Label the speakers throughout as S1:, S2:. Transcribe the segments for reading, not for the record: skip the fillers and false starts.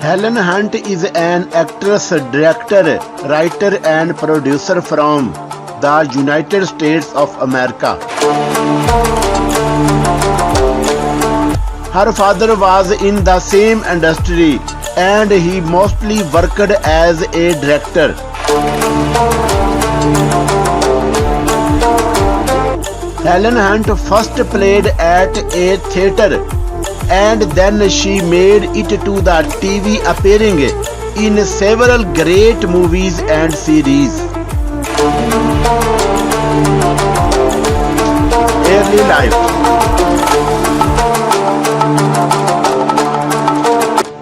S1: Helen Hunt is an actress, director, writer and producer from the United States of America. Her father was in the same industry and he mostly worked as a director. Helen Hunt first played at a theatre and then she made it to the TV, appearing in several great movies and series. Early life.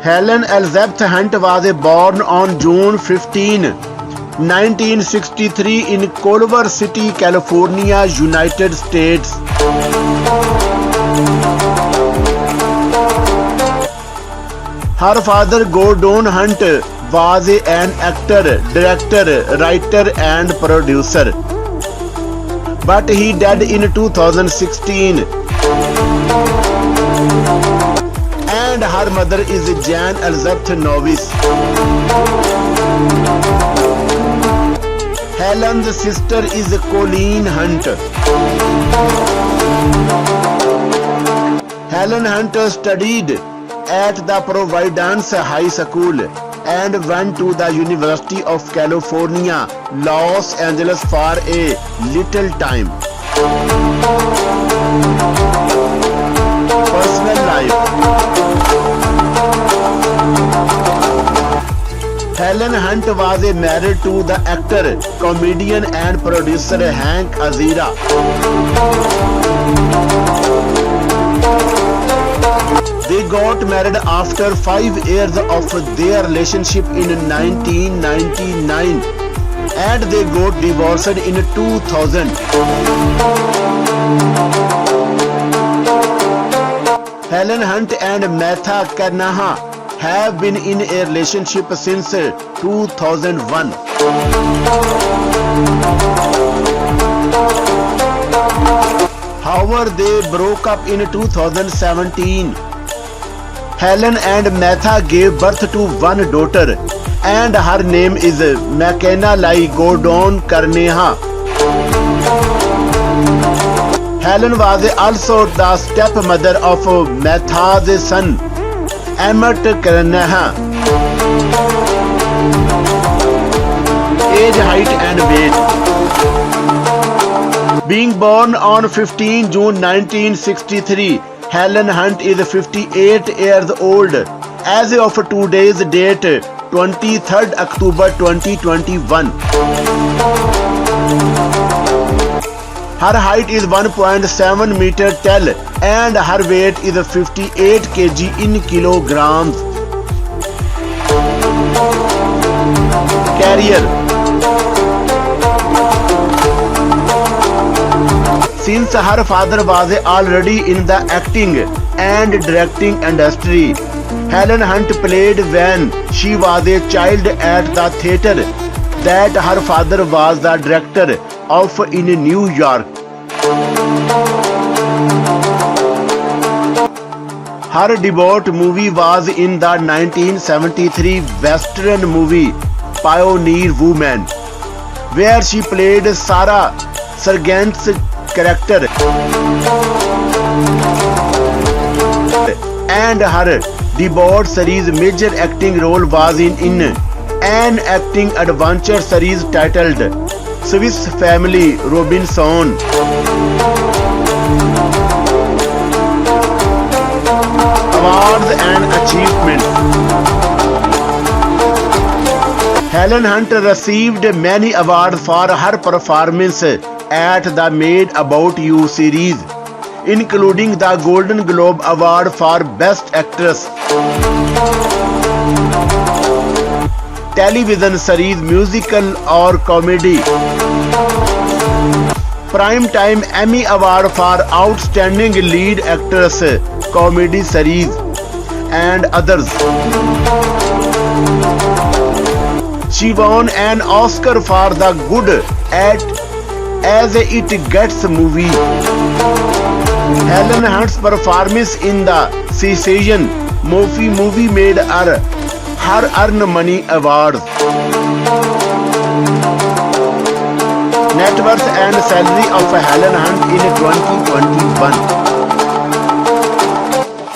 S1: Helen Elizabeth Hunt was born on June 15, 1963 in Culver City, California, United States. Her father, Gordon Hunt, was an actor, director, writer and producer, but he died in 2016. And her mother is Jane Elizabeth Novice. Helen's sister is Colleen Hunt. Helen Hunt studied at the Providence High School and went to the University of California, Los Angeles for a little time. Personal life. Helen Hunt was married to the actor, comedian and producer Hank Azaria. They got married after 5 years of their relationship in 1999 and they got divorced in 2000. Helen Hunt and Matha Kanaha have been in a relationship since 2001. However, they broke up in 2017. Helen and Matha gave birth to one daughter and her name is McKenna Lai Gordon Karneha. Helen was also the stepmother of Matha's son, Emmett Karneha. Age, height and weight. Being born on 15 June 1963, Helen Hunt is 58 years old as of today's date, 23rd October 2021. Her height is 1.7 meter tall and her weight is 58 kg in kilograms. Career. Since her father was already in the acting and directing industry, Helen Hunt played when she was a child at the theatre that her father was the director of in New York. Her debut movie was in the 1973 Western movie Pioneer Woman, where she played Sarah Sargent's character, and her debut series major acting role was in an acting adventure series titled Swiss Family Robinson. Awards and achievements. Helen Hunt received many awards for her performance at the Made About You series, including the Golden Globe Award for Best Actress, television series, musical or comedy, Primetime Emmy Award for Outstanding Lead Actress, Comedy Series, and others. She won an Oscar for the Good at As It Gets movie. Helen Hunt's performance in the Secession movie made her her earn money awards. Net worth and salary of Helen Hunt in 2021.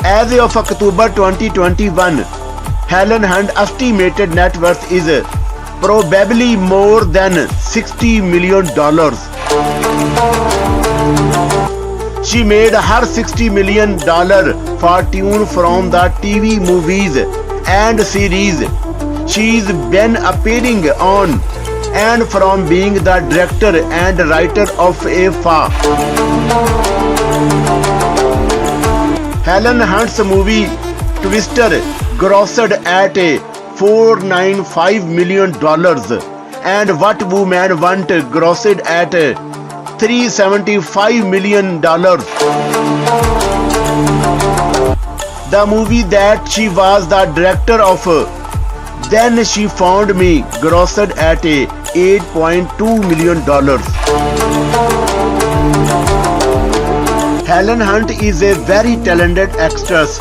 S1: As of October 2021, Helen Hunt's estimated net worth is probably more than $60 million. She made her $60 million fortune from the TV movies and series she's been appearing on and from being the director and writer of A.F.A. Helen Hunt's movie Twister grossed at $495 million and What Women Want grossed at $375 million. The movie that she was the director of, Then She Found Me, grossed at $8.2 million. Helen Hunt is a very talented actress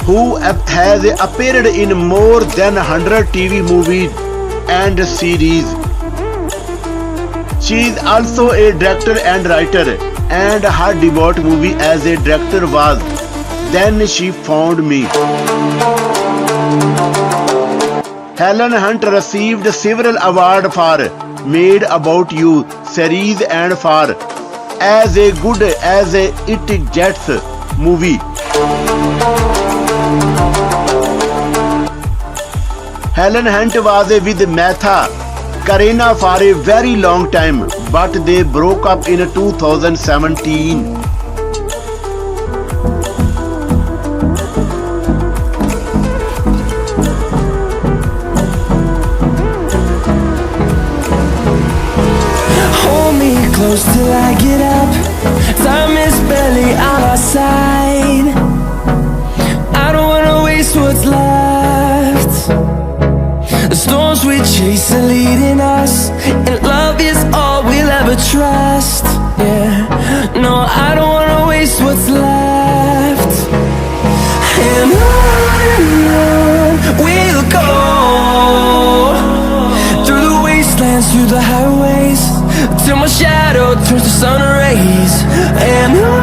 S1: who has appeared in more than 100 TV movies and series. She is also a director and writer, and her debut movie as a director was Then She Found Me. Helen Hunt received several awards for Made About You series and for As Good as It Gets movie. Helen Hunt was with Metha Karena for a very long time, but they broke up in 2017.
S2: Hold me close till I get up. Time is barely on our side. I don't wanna waste what's left. The storms we chase are leading us, and love is all we'll ever trust. Yeah, no, I don't wanna waste what's left. And on we'll go, through the wastelands, through the highways, till my shadow turns to sun rays. And on